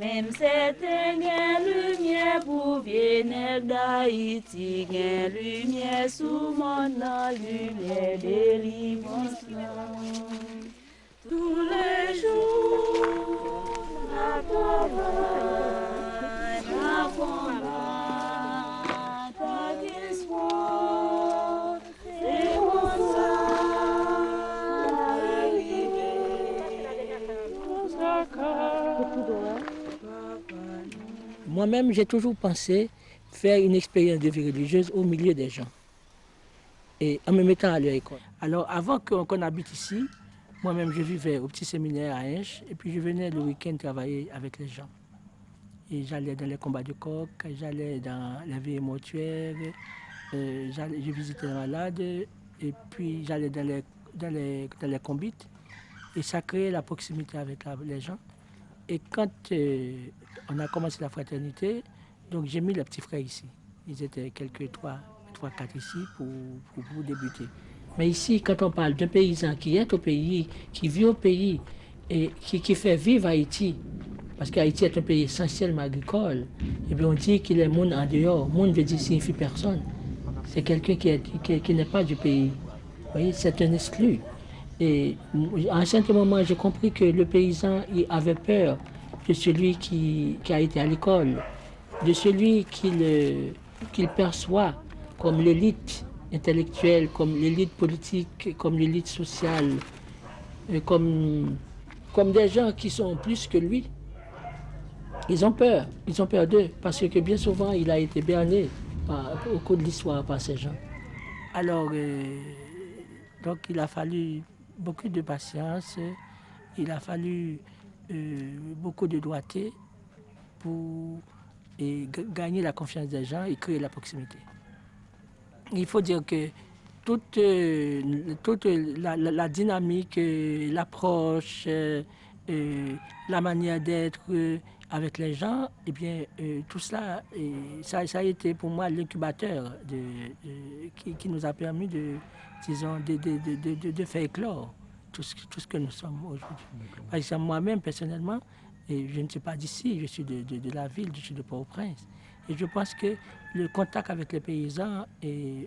Même certains gain lumière pour bien d'Haïti, gain lumière sous mon nom, lumière délivrance. Tous les jours, la travail, la combat, pas d'espoir, et mon Moi-même, j'ai toujours pensé faire une expérience de vie religieuse au milieu des gens et en me mettant à leur école. Alors, avant qu'on habite ici, moi-même, je vivais au petit séminaire à Hinche et puis je venais le week-end travailler avec les gens. Et j'allais dans les combats de coq, j'allais dans les veillées mortuaires, je visitais les malades et puis j'allais dans les combites. Et ça créait la proximité avec les gens. Et quand on a commencé la fraternité, donc j'ai mis les petits frères ici. Ils étaient quelques 3-4 ici pour débuter. Mais ici, quand on parle d'un paysan qui est au pays, qui vit au pays et qui fait vivre Haïti, parce qu'Haïti est un pays essentiellement agricole, et bien on dit qu'il est monde en dehors. Monde veut dire signifie personne. C'est quelqu'un qui n'est pas du pays. Vous voyez, c'est un exclu. Et à un certain moment, j'ai compris que le paysan il avait peur de celui qui a été à l'école, de celui qu'il perçoit comme l'élite intellectuelle, comme l'élite politique, comme l'élite sociale, comme des gens qui sont plus que lui. Ils ont peur d'eux, parce que bien souvent, il a été berné au cours de l'histoire par ces gens. Alors, donc il a fallu beaucoup de patience, il a fallu beaucoup de droité pour gagner la confiance des gens et créer la proximité. Il faut dire que toute la dynamique, l'approche, la manière d'être avec les gens, eh bien, tout cela, ça a été pour moi l'incubateur qui nous a permis de faire éclore tout ce que nous sommes aujourd'hui. Par exemple, moi-même, personnellement, je ne suis pas d'ici, je suis de la ville, je suis de Port-au-Prince. Et je pense que le contact avec les paysans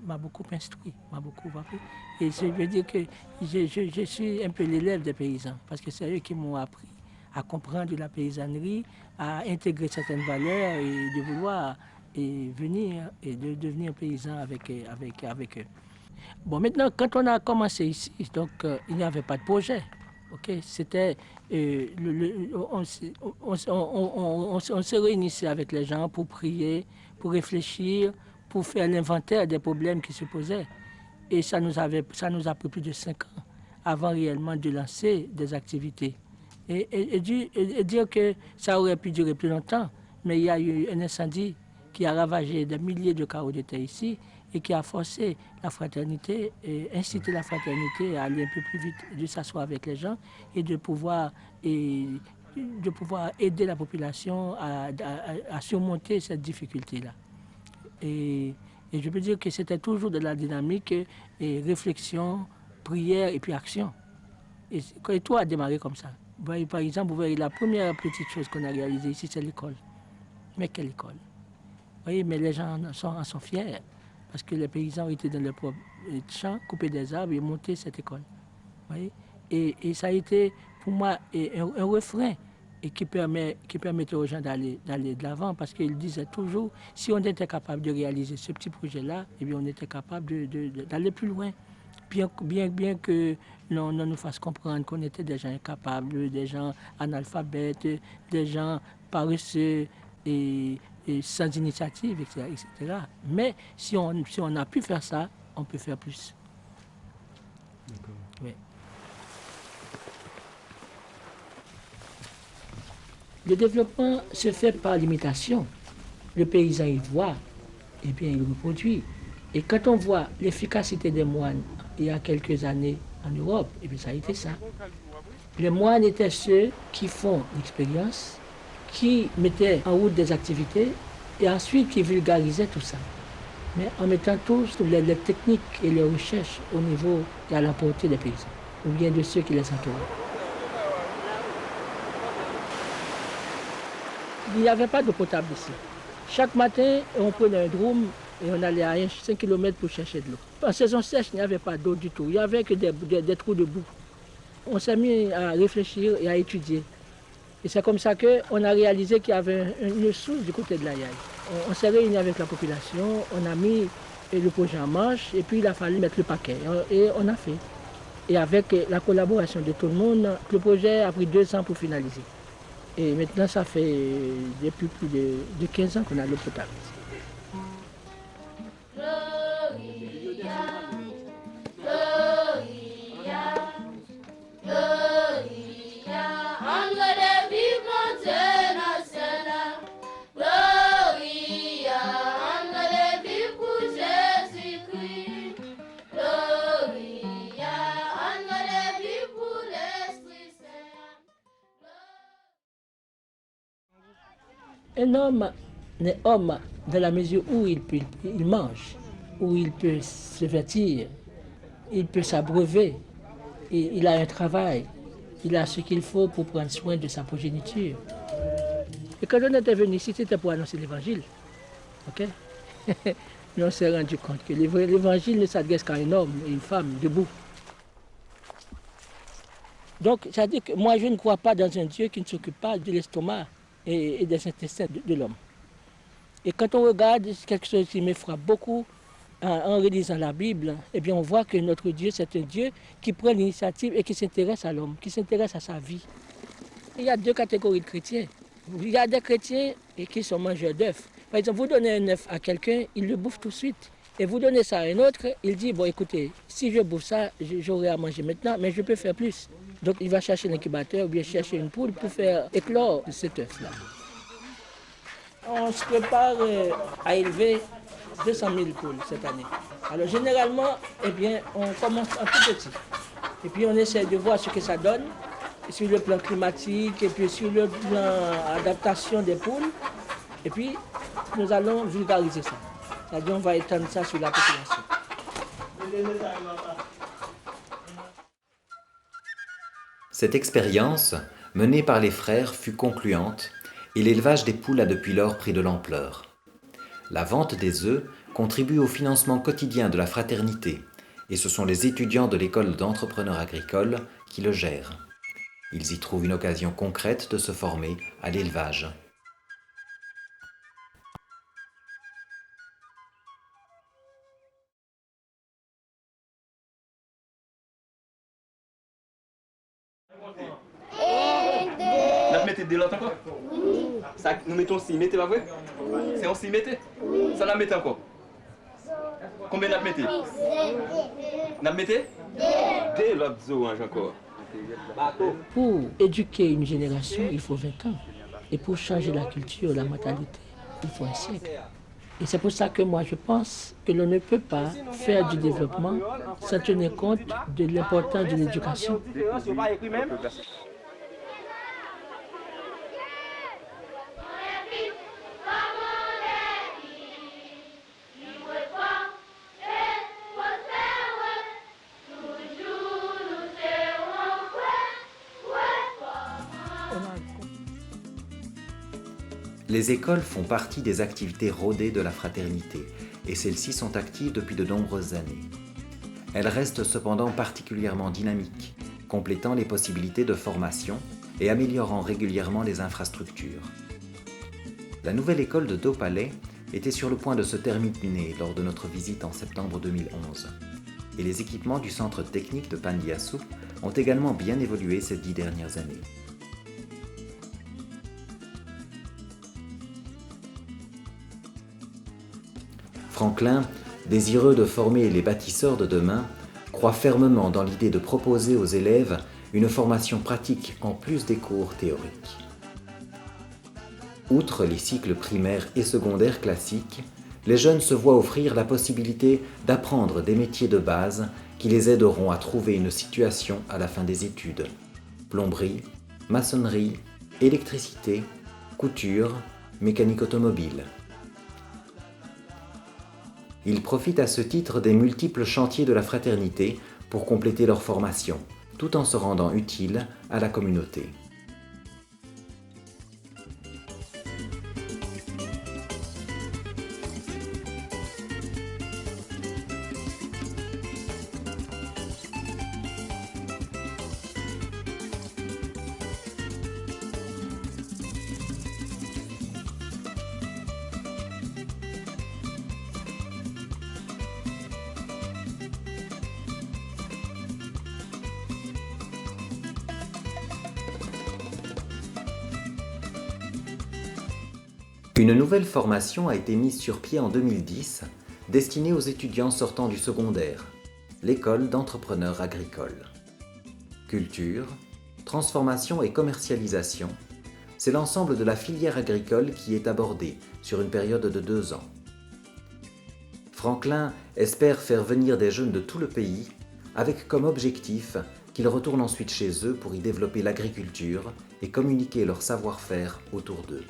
m'a beaucoup instruit, m'a beaucoup appris. Et je veux dire que je suis un peu l'élève des paysans, parce que c'est eux qui m'ont appris à comprendre la paysannerie, à intégrer certaines valeurs et de vouloir venir et de devenir paysan avec eux. Bon, maintenant, quand on a commencé ici, donc il n'y avait pas de projet. Okay? C'était, on se réunissait avec les gens pour prier, pour réfléchir, pour faire l'inventaire des problèmes qui se posaient. Et ça nous a pris plus de 5 ans avant réellement de lancer des activités. Et dire que ça aurait pu durer plus longtemps, mais il y a eu un incendie qui a ravagé des milliers de carreaux de terre ici et qui a forcé la fraternité et incité la fraternité à aller un peu plus vite, de s'asseoir avec les gens et de pouvoir aider la population à surmonter cette difficulté-là. Et je peux dire que c'était toujours de la dynamique et réflexion, prière et puis action. Et tout a démarré comme ça. Par exemple, vous voyez, la première petite chose qu'on a réalisée ici, c'est l'école. Mais quelle école? Vous voyez, mais les gens en sont fiers. Parce que les paysans étaient dans leurs propres champs, couper des arbres et monter cette école. Vous voyez? Et ça a été, pour moi, un refrain et qui permettait aux gens d'aller de l'avant, parce qu'ils disaient toujours, si on était capable de réaliser ce petit projet-là, eh bien, on était capable d'aller plus loin. Bien que l'on nous fasse comprendre qu'on était des gens incapables, des gens analphabètes, des gens paresseux et sans initiative, etc. Mais si on a pu faire ça, on peut faire plus. D'accord. Oui. Le développement se fait par l'imitation. Le paysan, il voit, et bien il reproduit. Et quand on voit l'efficacité des moines il y a quelques années en Europe, et bien ça a été ça. Les moines étaient ceux qui font l'expérience, qui mettaient en route des activités et ensuite qui vulgarisaient tout ça. Mais en mettant tous les techniques et les recherches au niveau et à la portée des paysans, ou bien de ceux qui les entourent. il n'y avait pas d'eau potable ici. Chaque matin, on prenait un drum et on allait à 5 km pour chercher de l'eau. En saison sèche, il n'y avait pas d'eau du tout. Il n'y avait que des trous de boue. On s'est mis à réfléchir et à étudier. Et c'est comme ça qu'on a réalisé qu'il y avait une source du côté de la Yaye. On s'est réunis avec la population, on a mis le projet en marche et puis il a fallu mettre le paquet. Et on a fait. Et avec la collaboration de tout le monde, le projet a pris 2 ans pour finaliser. Et maintenant, ça fait depuis plus de 15 ans qu'on a l'eau potable. Un homme n'est homme dans la mesure où il mange, où il peut se vêtir, il peut s'abreuver, il a un travail, il a ce qu'il faut pour prendre soin de sa progéniture. Et quand on était venu ici, c'était pour annoncer l'évangile. Okay? Mais on s'est rendu compte que l'évangile ne s'adresse qu'à un homme et une femme debout. Donc, ça dit que moi, je ne crois pas dans un Dieu qui ne s'occupe pas de l'estomac et des intestins de l'homme. Et quand on regarde quelque chose qui m'effraie beaucoup en relisant la Bible, eh bien on voit que notre Dieu, c'est un Dieu qui prend l'initiative et qui s'intéresse à l'homme, qui s'intéresse à sa vie. Il y a 2 catégories de chrétiens. Il y a des chrétiens qui sont mangeurs d'œufs. Par exemple, vous donnez un œuf à quelqu'un, il le bouffe tout de suite. Et vous donnez ça à un autre, il dit, bon écoutez, si je bouffe ça, j'aurai à manger maintenant, mais je peux faire plus. Donc il va chercher l'incubateur ou bien chercher une poule pour faire éclore cet œuf-là. On se prépare à élever 200 000 poules cette année. Alors généralement, eh bien, on commence en tout petit. Et puis on essaie de voir ce que ça donne, sur le plan climatique et puis sur le plan adaptation des poules. Et puis nous allons vulgariser ça. C'est-à-dire on va étendre ça sur la population. Cette expérience, menée par les frères, fut concluante et l'élevage des poules a depuis lors pris de l'ampleur. La vente des œufs contribue au financement quotidien de la fraternité et ce sont les étudiants de l'école d'entrepreneurs agricoles qui le gèrent. Ils y trouvent une occasion concrète de se former à l'élevage. Nous mettez des lots encore? Ça, nous mettons 6 mettez, pas vrai? C'est en 6 mettez? Ça la mettez encore? Combien nous mettez? Nous mettez? Des lots encore. Pour éduquer une génération, il faut 20 ans. Et pour changer la culture, la mentalité, il faut un siècle. Et c'est pour ça que moi je pense que l'on ne peut pas faire du développement sans tenir compte de l'importance de l'éducation. Les écoles font partie des activités rodées de la fraternité et celles-ci sont actives depuis de nombreuses années. Elles restent cependant particulièrement dynamiques, complétant les possibilités de formation et améliorant régulièrement les infrastructures. La nouvelle école de Dopalais était sur le point de se terminer lors de notre visite en septembre 2011. Et les équipements du centre technique de Pandiassou ont également bien évolué ces 10 dernières années. Franklin, désireux de former les bâtisseurs de demain, croit fermement dans l'idée de proposer aux élèves une formation pratique en plus des cours théoriques. Outre les cycles primaires et secondaires classiques, les jeunes se voient offrir la possibilité d'apprendre des métiers de base qui les aideront à trouver une situation à la fin des études. Plomberie, maçonnerie, électricité, couture, mécanique automobile. Ils profitent à ce titre des multiples chantiers de la fraternité pour compléter leur formation, tout en se rendant utiles à la communauté. Une nouvelle formation a été mise sur pied en 2010, destinée aux étudiants sortant du secondaire, l'école d'entrepreneurs agricoles. Culture, transformation et commercialisation, c'est l'ensemble de la filière agricole qui est abordée sur une période de 2 ans. Franklin espère faire venir des jeunes de tout le pays avec comme objectif qu'ils retournent ensuite chez eux pour y développer l'agriculture et communiquer leur savoir-faire autour d'eux.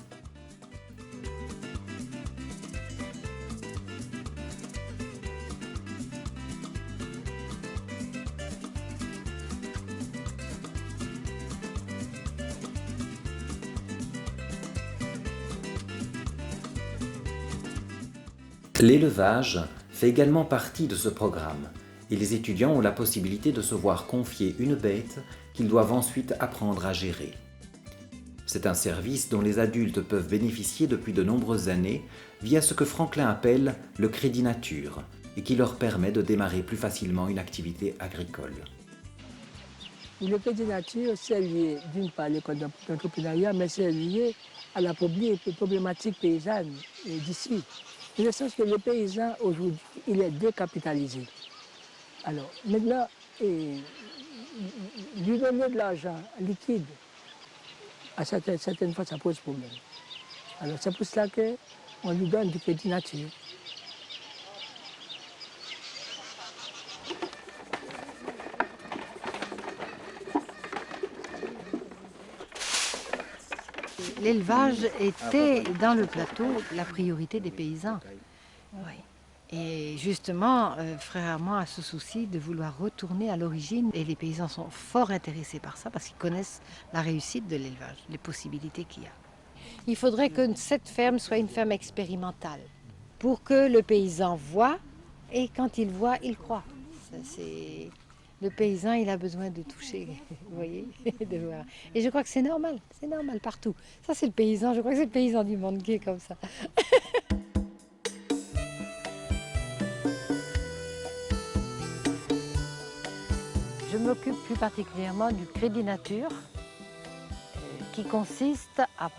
L'élevage fait également partie de ce programme et les étudiants ont la possibilité de se voir confier une bête qu'ils doivent ensuite apprendre à gérer. C'est un service dont les adultes peuvent bénéficier depuis de nombreuses années via ce que Franklin appelle le crédit nature et qui leur permet de démarrer plus facilement une activité agricole. Le crédit nature, c'est lié d'une part à l'école d'entrepreneuriat, mais c'est lié à la problématique paysanne d'ici. Dans le sens que le paysan, aujourd'hui, il est décapitalisé. Alors, maintenant, lui donner de l'argent liquide, à certaines fois, ça pose problème. Alors, c'est pour cela qu'on lui donne du crédit nature. L'élevage était, dans le plateau, la priorité des paysans. Oui. Et justement, Frère Armand a ce souci de vouloir retourner à l'origine. Et les paysans sont fort intéressés par ça parce qu'ils connaissent la réussite de l'élevage, les possibilités qu'il y a. Il faudrait que cette ferme soit une ferme expérimentale pour que le paysan voit et quand il voit, il croit. Le paysan, il a besoin de toucher, vous voyez, de voir. Et je crois que c'est normal partout. Ça, c'est le paysan, je crois que c'est le paysan du monde qui est comme ça. Je m'occupe plus particulièrement du crédit nature, qui consiste à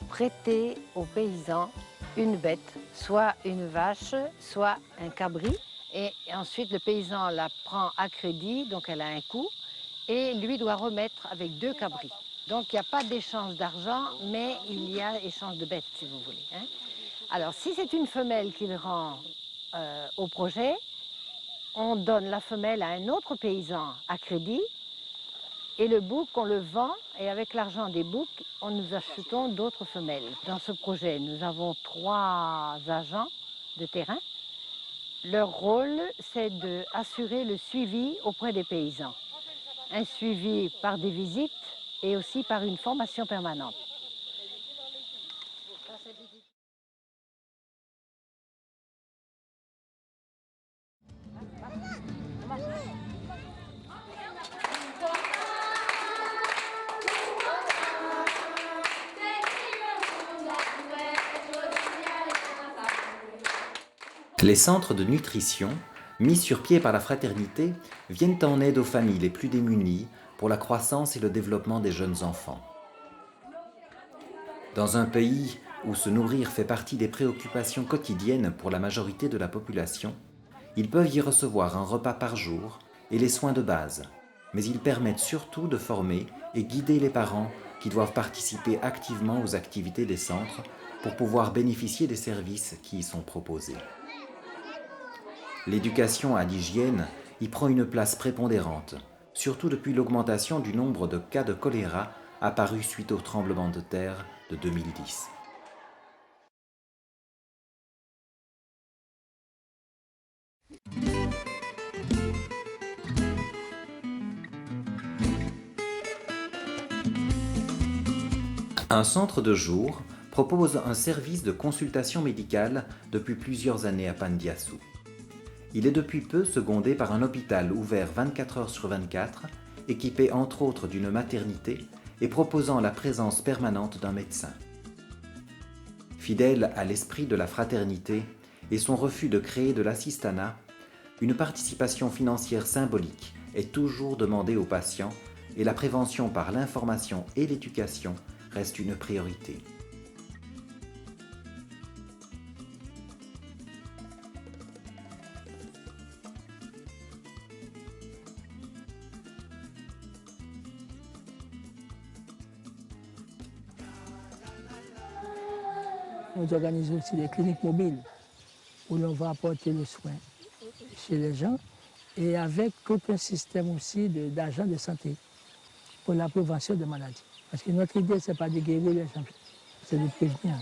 prêter aux paysans une bête, soit une vache, soit un cabri. Et ensuite, le paysan la prend à crédit, donc elle a un coût, et lui doit remettre avec 2 cabris. Donc il n'y a pas d'échange d'argent, mais il y a échange de bêtes, si vous voulez. Hein. Alors, si c'est une femelle qu'il rend au projet, on donne la femelle à un autre paysan à crédit, et le bouc, on le vend, et avec l'argent des boucs, nous achetons d'autres femelles. Dans ce projet, nous avons 3 agents de terrain. Leur rôle, c'est d'assurer le suivi auprès des paysans. Un suivi par des visites et aussi par une formation permanente. Les centres de nutrition, mis sur pied par la fraternité, viennent en aide aux familles les plus démunies pour la croissance et le développement des jeunes enfants. Dans un pays où se nourrir fait partie des préoccupations quotidiennes pour la majorité de la population, ils peuvent y recevoir un repas par jour et les soins de base, mais ils permettent surtout de former et guider les parents qui doivent participer activement aux activités des centres pour pouvoir bénéficier des services qui y sont proposés. L'éducation à l'hygiène y prend une place prépondérante, surtout depuis l'augmentation du nombre de cas de choléra apparus suite au tremblement de terre de 2010. Un centre de jour propose un service de consultation médicale depuis plusieurs années à Pandiassou. Il est depuis peu secondé par un hôpital ouvert 24 heures sur 24, équipé entre autres d'une maternité et proposant la présence permanente d'un médecin. Fidèle à l'esprit de la fraternité et son refus de créer de l'assistanat, une participation financière symbolique est toujours demandée aux patients et la prévention par l'information et l'éducation reste une priorité. nous organisons aussi des cliniques mobiles où l'on va apporter le soin chez les gens et avec tout un système aussi d'agents de santé pour la prévention des maladies. Parce que notre idée, ce n'est pas de guérir les gens, c'est de prévenir.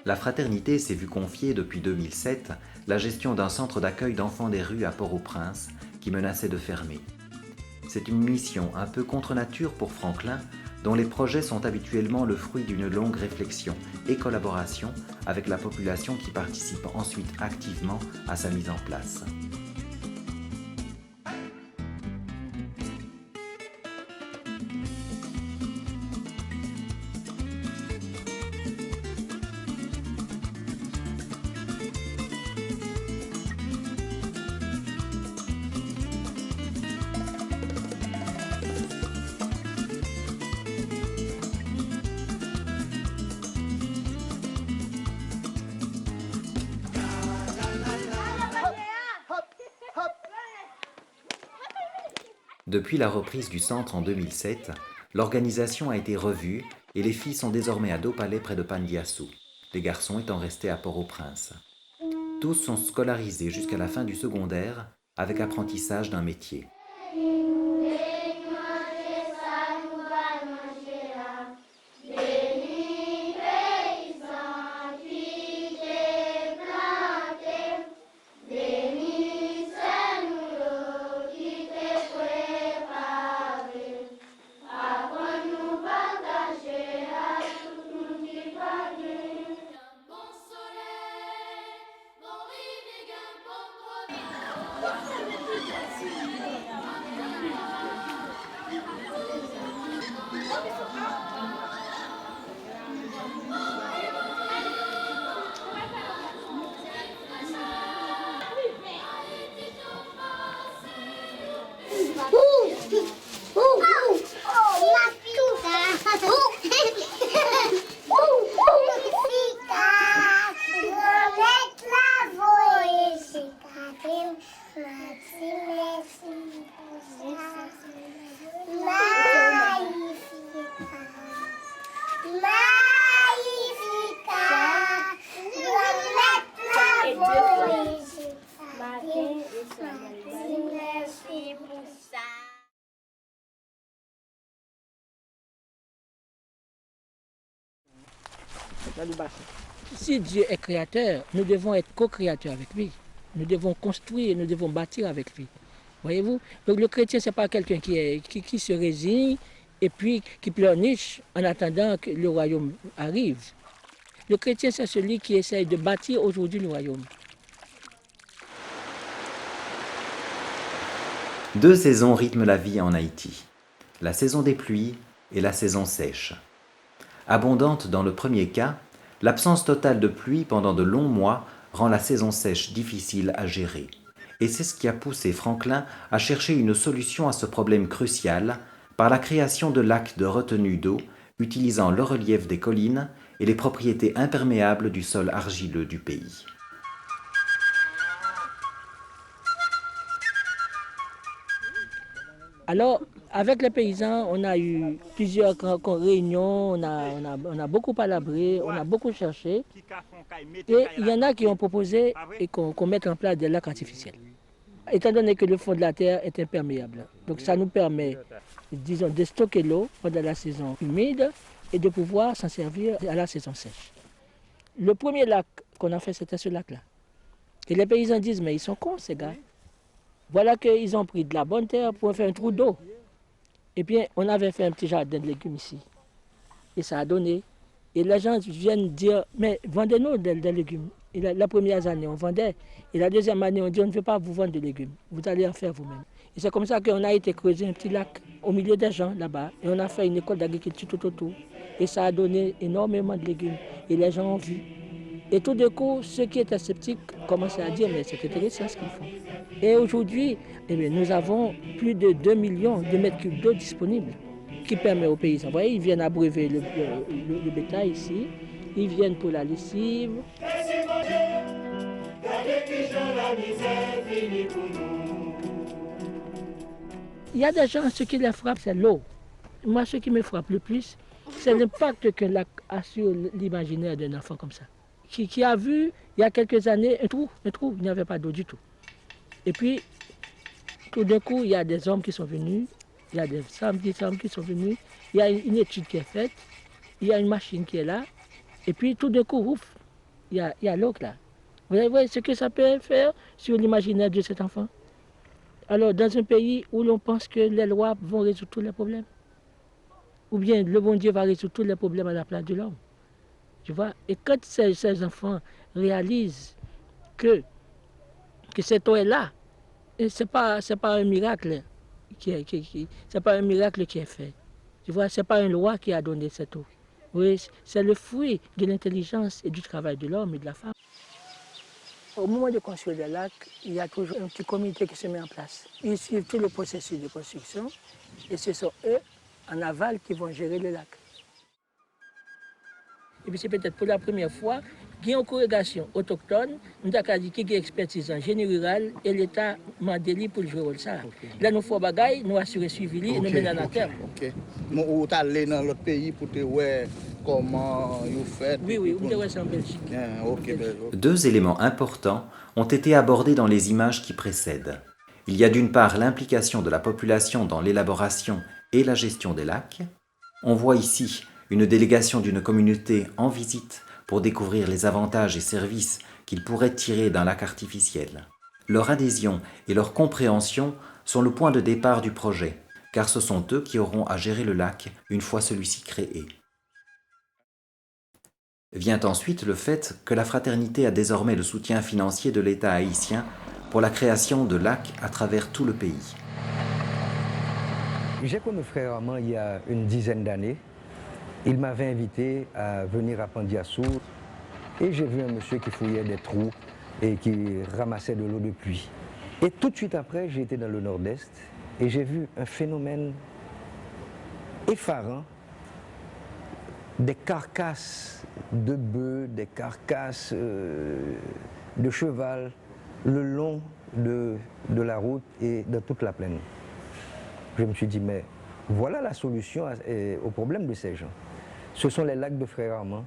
La fraternité s'est vue confier depuis 2007 la gestion d'un centre d'accueil d'enfants des rues à Port-au-Prince qui menaçait de fermer. C'est une mission un peu contre nature pour Franklin, dont les projets sont habituellement le fruit d'une longue réflexion et collaboration avec la population qui participe ensuite activement à sa mise en place. Depuis la reprise du centre en 2007, l'organisation a été revue et les filles sont désormais à Dopalais près de Pandiassou, les garçons étant restés à Port-au-Prince. Tous sont scolarisés jusqu'à la fin du secondaire avec apprentissage d'un métier. Si Dieu est créateur, nous devons être co-créateurs avec lui. Nous devons construire, nous devons bâtir avec lui. Voyez-vous? Donc le chrétien, ce n'est pas quelqu'un qui se résigne et puis qui pleurniche en attendant que le royaume arrive. Le chrétien, c'est celui qui essaye de bâtir aujourd'hui le royaume. Deux saisons rythment la vie en Haïti. La saison des pluies et la saison sèche. Abondante dans le premier cas, l'absence totale de pluie pendant de longs mois rend la saison sèche difficile à gérer. Et c'est ce qui a poussé Franklin à chercher une solution à ce problème crucial par la création de lacs de retenue d'eau utilisant le relief des collines et les propriétés imperméables du sol argileux du pays. Alors, avec les paysans, on a eu plusieurs réunions, on a beaucoup palabré, on a beaucoup cherché. Et il y en a qui ont proposé qu'on mette en place des lacs artificiels. étant donné que le fond de la terre est imperméable. Donc ça nous permet, disons, de stocker l'eau pendant la saison humide et de pouvoir s'en servir à la saison sèche. Le premier lac qu'on a fait, c'était ce lac-là. Et les paysans disent, mais ils sont cons ces gars. Voilà qu'ils ont pris de la bonne terre pour faire un trou d'eau. Et puis on avait fait un petit jardin de légumes ici. Et ça a donné. Et les gens viennent dire, mais vendez-nous des légumes. Et la première année, on vendait. Et la deuxième année, on dit, on ne veut pas vous vendre de légumes. Vous allez en faire vous-même. Et c'est comme ça qu'on a été creuser un petit lac au milieu des gens là-bas. Et on a fait une école d'agriculture tout autour. Et ça a donné énormément de légumes. Et les gens ont vu. Et tout d'un coup, ceux qui étaient sceptiques commençaient à dire, mais c'est intéressant ce qu'ils font. Et aujourd'hui, nous avons plus de 2 millions de mètres cubes d'eau disponibles qui permet aux paysans. Vous voyez, ils viennent abreuver le bétail ici, ils viennent pour la lessive. Il y a des gens, ce qui les frappe, c'est l'eau. Moi, ce qui me frappe le plus, c'est l'impact qu'un lac a sur l'imaginaire d'un enfant comme ça. Qui a vu, il y a quelques années, un trou, il n'y avait pas d'eau du tout. Et puis, tout d'un coup, il y a des hommes qui sont venus, il y a des femmes qui sont venues, il y a une étude qui est faite, il y a une machine qui est là, et puis tout d'un coup, ouf, il y a l'eau là. Vous voyez ce que ça peut faire sur l'imaginaire de cet enfant? Alors, dans un pays où l'on pense que les lois vont résoudre tous les problèmes, ou bien le bon Dieu va résoudre tous les problèmes à la place de l'homme. Tu vois? Et quand ces enfants réalisent que cette eau est là, et c'est pas un miracle c'est pas un miracle qui est fait. Tu vois, c'est pas une loi qui a donné cette eau. Oui, c'est le fruit de l'intelligence et du travail de l'homme et de la femme. Au moment de construire le lac, il y a toujours un petit comité qui se met en place. Ils suivent tout le processus de construction et ce sont eux, en aval, qui vont gérer le lac. Et puis c'est peut-être pour la première fois qu'il y a une corrélation autochtone, nous avons dit qu'il y a une expertise en génie rural et l'État m'a délié pour jouer rôle ça. Là, nous faisons bagaille, nous assurer suivi et nous mettons à terme. Nous sommes allés dans l'autre pays pour voir comment vous faites. Oui, vous devez en Belgique. Deux éléments importants ont été abordés dans les images qui précèdent. Il y a d'une part l'implication de la population dans l'élaboration et la gestion des lacs. On voit ici une délégation d'une communauté en visite pour découvrir les avantages et services qu'ils pourraient tirer d'un lac artificiel. Leur adhésion et leur compréhension sont le point de départ du projet, car ce sont eux qui auront à gérer le lac une fois celui-ci créé. Vient ensuite le fait que la fraternité a désormais le soutien financier de l'État haïtien pour la création de lacs à travers tout le pays. J'ai connu Frère Armand il y a une dizaine d'années. Il m'avait invité à venir à Pandiassou et j'ai vu un monsieur qui fouillait des trous et qui ramassait de l'eau de pluie. Et tout de suite après, j'ai été dans le nord-est et j'ai vu un phénomène effarant, des carcasses de bœufs, des carcasses de cheval le long de la route et de toute la plaine. Je me suis dit, mais voilà la solution au problème de ces gens. Ce sont les lacs de Frère Armand.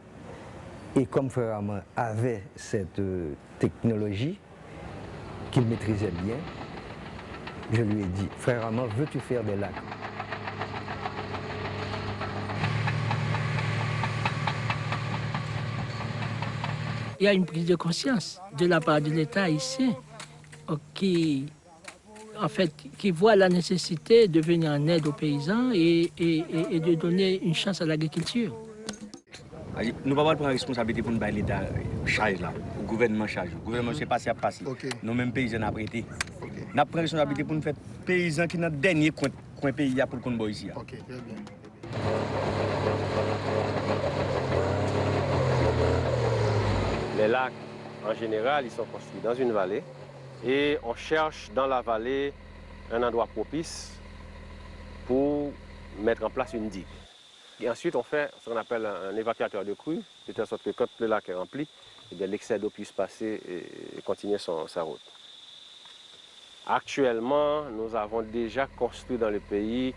Et comme Frère Armand avait cette technologie qu'il maîtrisait bien, je lui ai dit, Frère Armand, veux-tu faire des lacs? Il y a une prise de conscience de la part de l'État ici qui voit la nécessité de venir en aide aux paysans et de donner une chance à l'agriculture. Nous ne pouvons pas prendre la responsabilité pour nous bailler l'État charge là, le gouvernement charge. Le gouvernement c'est passé à passer. Nous mêmes paysans n'a prêté. Nous prenons la responsabilité pour nous faire paysans qui dans le dernier coin pays pour qu'on boit ici. Ok, très bien. Les lacs, en général, ils sont construits dans une vallée et on cherche dans la vallée un endroit propice pour mettre en place une digue. Et ensuite, on fait ce qu'on appelle un évacuateur de crue, de telle sorte que quand le lac est rempli, l'excès d'eau puisse passer et continuer sa route. Actuellement, nous avons déjà construit dans le pays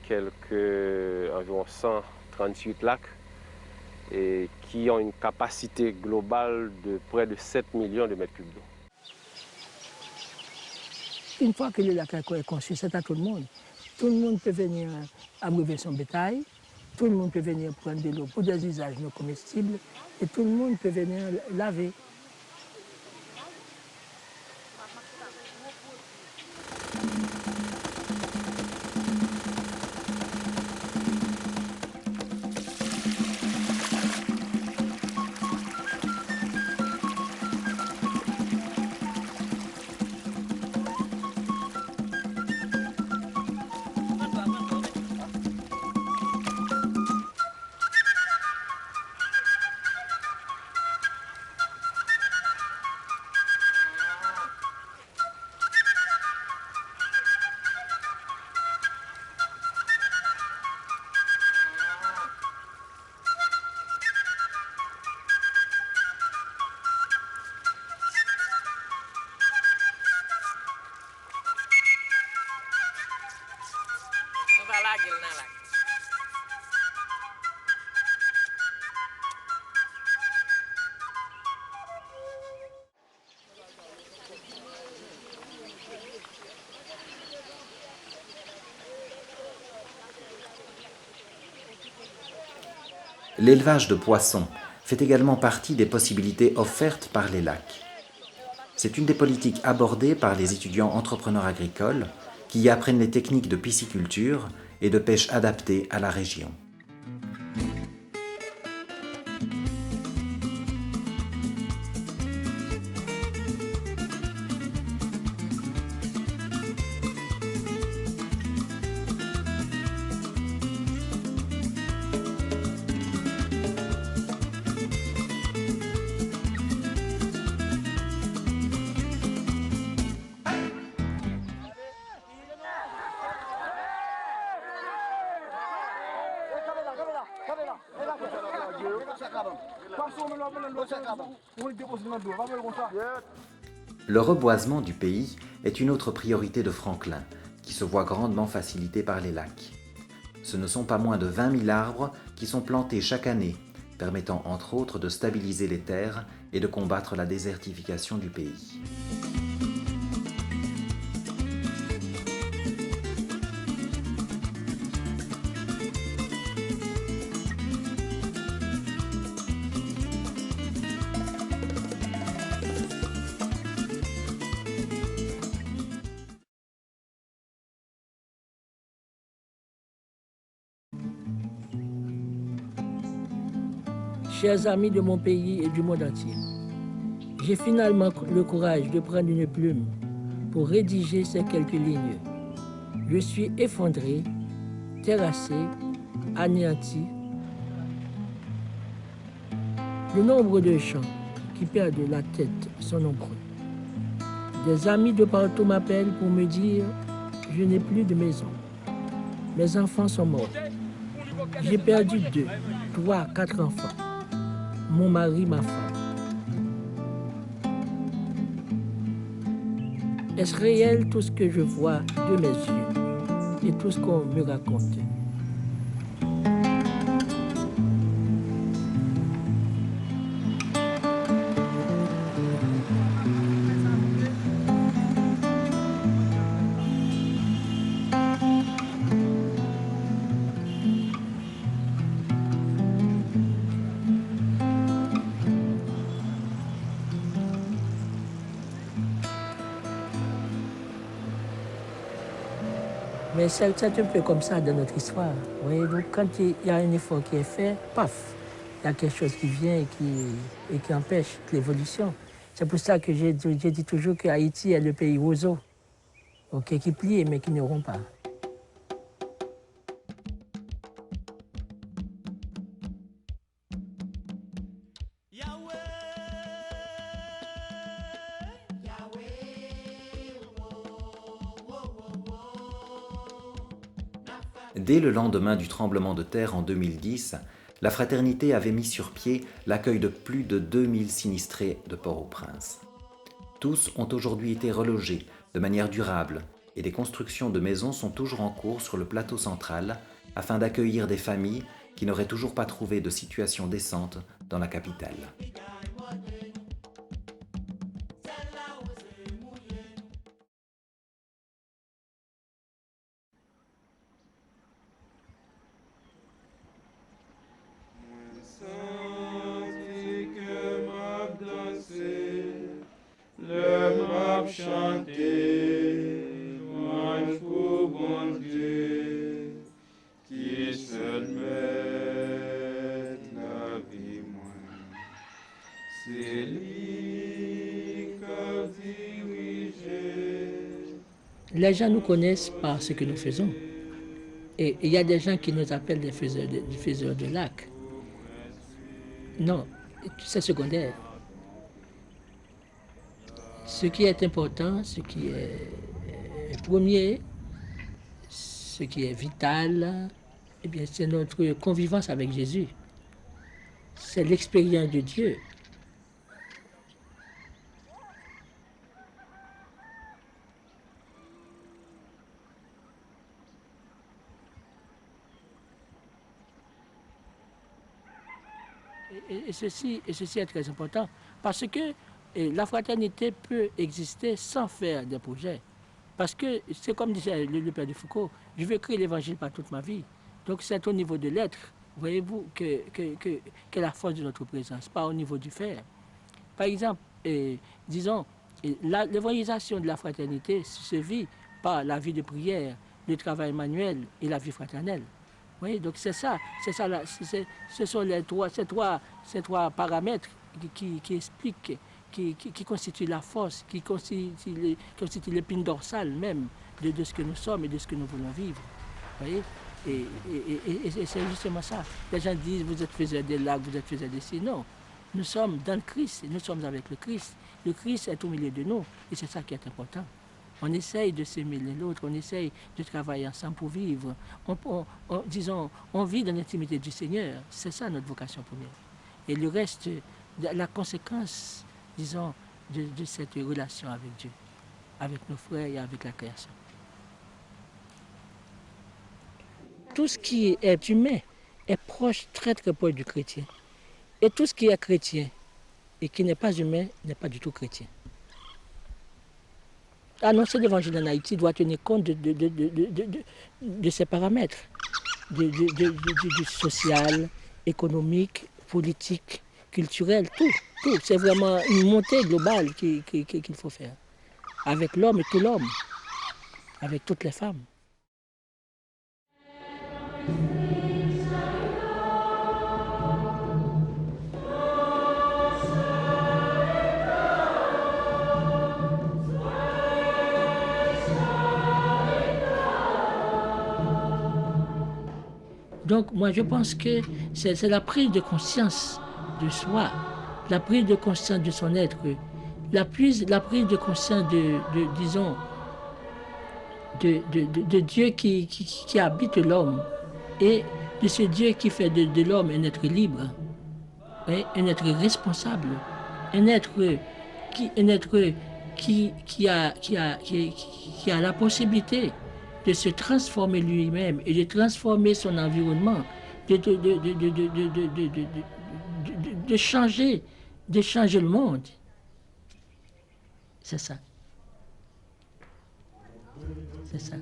environ 138 lacs et qui ont une capacité globale de près de 7 millions de mètres cubes d'eau. qu'une fois que le lac est construit, c'est à tout le monde. Tout le monde peut venir abreuver son bétail, tout le monde peut venir prendre de l'eau pour des usages non comestibles et tout le monde peut venir laver. L'élevage de poissons fait également partie des possibilités offertes par les lacs. C'est une des politiques abordées par les étudiants entrepreneurs agricoles qui y apprennent les techniques de pisciculture et de pêche adaptées à la région. Le reboisement du pays est une autre priorité de Franklin, qui se voit grandement facilitée par les lacs. Ce ne sont pas moins de 20 000 arbres qui sont plantés chaque année, permettant entre autres de stabiliser les terres et de combattre la désertification du pays. Chers amis de mon pays et du monde entier, j'ai finalement le courage de prendre une plume pour rédiger ces quelques lignes. Je suis effondré, terrassé, anéanti. Le nombre de gens qui perdent la tête sont nombreux. Des amis de partout m'appellent pour me dire « Je n'ai plus de maison. Mes enfants sont morts. J'ai perdu 2, 3, 4 enfants. Mon mari, ma femme. » Est-ce réel tout ce que je vois de mes yeux et tout ce qu'on me raconte? Mais c'est un peu comme ça dans notre histoire. Vous voyez, donc quand il y a un effort qui est fait, paf, il y a quelque chose qui vient et qui empêche l'évolution. C'est pour ça que j'ai dit toujours que Haïti est le pays oiseau, okay, qui plie mais qui ne rompt pas. Dès le lendemain du tremblement de terre en 2010, la fraternité avait mis sur pied l'accueil de plus de 2000 sinistrés de Port-au-Prince. Tous ont aujourd'hui été relogés de manière durable et des constructions de maisons sont toujours en cours sur le plateau central afin d'accueillir des familles qui n'auraient toujours pas trouvé de situation décente dans la capitale. cap chanter, louange pour bon Dieu, qui seul met la vie moins. C'est lui qui dirige. Les gens nous connaissent par ce que nous faisons. Et il y a des gens qui nous appellent des faiseurs de lacs. Non, c'est secondaire. Ce qui est important, ce qui est premier, ce qui est vital, eh bien, c'est notre convivence avec Jésus. C'est l'expérience de Dieu. Et ceci est très important parce que la fraternité peut exister sans faire des projets. Parce que c'est comme disait le père de Foucault, je veux créer l'évangile par toute ma vie. Donc c'est au niveau de l'être, voyez-vous, que la force de notre présence, pas au niveau du faire. Par exemple, disons, l'évangélisation de la fraternité se vit par la vie de prière, le travail manuel et la vie fraternelle. Oui, donc c'est ça, ce sont ces trois paramètres qui expliquent, qui constituent la force, qui constituent l'épine dorsale même de ce que nous sommes et de ce que nous voulons vivre. Vous voyez, et c'est justement ça. Les gens disent, vous êtes faiseurs des lacs, vous êtes faiseurs des cieux. Non, nous sommes dans le Christ, nous sommes avec le Christ. Le Christ est au milieu de nous et c'est ça qui est important. On essaye de s'aimer l'un l'autre, on essaye de travailler ensemble pour vivre. Disons, on vit dans l'intimité du Seigneur. C'est ça notre vocation première. Et le reste, la conséquence, disons, de cette relation avec Dieu, avec nos frères et avec la création. Tout ce qui est humain est proche, très très proche du chrétien. Et tout ce qui est chrétien et qui n'est pas humain n'est pas du tout chrétien. Annoncer l'évangile en Haïti doit tenir compte de ces paramètres, du social, économique, politique, culturel, tout. C'est vraiment une montée globale qu'il faut faire, avec l'homme et tout l'homme, avec toutes les femmes. Donc moi je pense que c'est la prise de conscience de soi, la prise de conscience de son être, la prise de conscience disons, de Dieu qui habite l'homme et de ce Dieu qui fait de l'homme un être libre, un être responsable, un être qui a la possibilité de se transformer lui-même et de transformer son environnement, de changer le monde. C'est ça. C'est ça.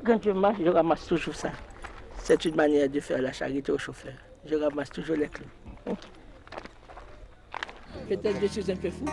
Quand je marche, je ramasse toujours ça. C'est une manière de faire la charité au chauffeur. Je ramasse toujours les clous. Peut-être je suis un peu fou.